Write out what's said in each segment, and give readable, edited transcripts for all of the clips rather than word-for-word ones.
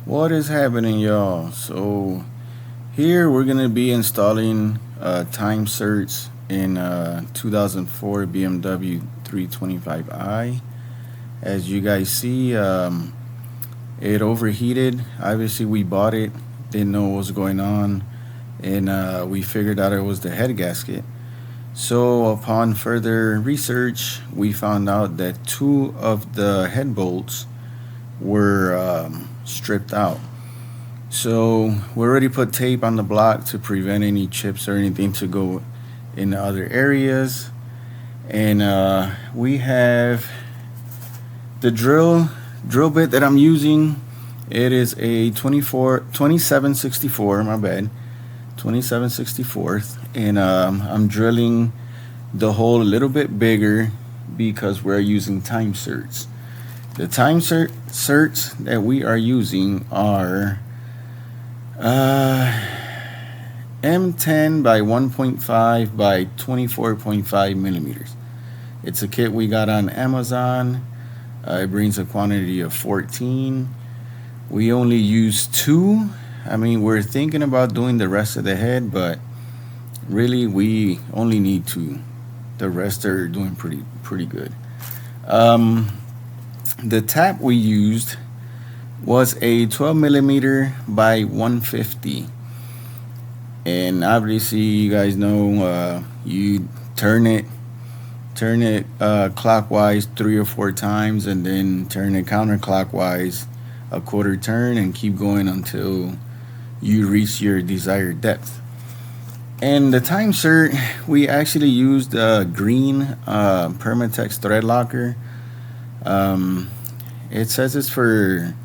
What is happening, y'all? So here we're gonna be installing Time Serts in 2004 BMW 325i. As you guys see, it overheated. Obviously we bought it, didn't know what was going on, and we figured out it was the head gasket. So upon further research, we found out that two of the head bolts were stripped out. So we already put tape on the block to prevent any chips or anything to go in other areas. And we have the drill bit that I'm using. It is a 2764, my bad, 2764, and I'm drilling the hole a little bit bigger because we're using Time Serts. The Time Serts that we are using are M10 by 1.5 by 24.5 millimeters. It's a kit we got on Amazon. It brings a quantity of 14. We only use 2. I mean, we're thinking about doing the rest of the head, but really we only need 2. The rest are doing pretty good. The tap we used was a 12 millimeter by 150, and obviously you guys know you turn it clockwise 3 or 4 times, and then turn it counterclockwise a quarter turn, and keep going until you reach your desired depth. And the Time Sert, we actually used a green Permatex thread locker. It says it's for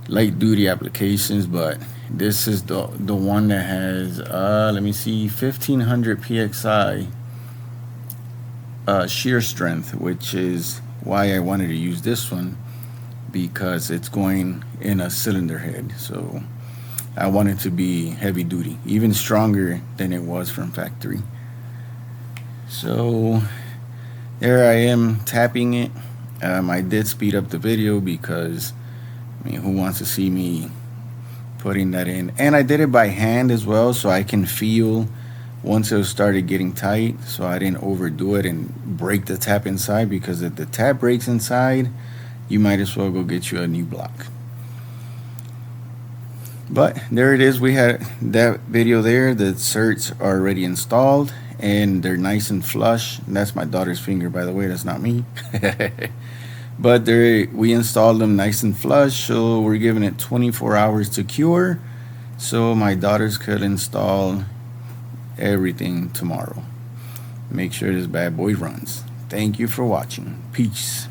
light duty applications, but this is the one that has let me see, 1500 pxi shear strength, which is why I wanted to use this one, because it's going in a cylinder head. So I want it to be heavy duty, even stronger than it was from factory. So there I am tapping it. I did speed up the video because, I mean, who wants to see me putting that in? And I did it by hand as well, so I can feel once it started getting tight, so I didn't overdo it and break the tap inside, because if the tap breaks inside, you might as well go get you a new block. But there it is. We had that video there. The Serts are already installed and they're nice and flush. And that's my daughter's finger, by the way. That's not me. But we installed them nice and flush, so we're giving it 24 hours to cure, so my daughters could install everything tomorrow. Make sure this bad boy runs. Thank you for watching. Peace.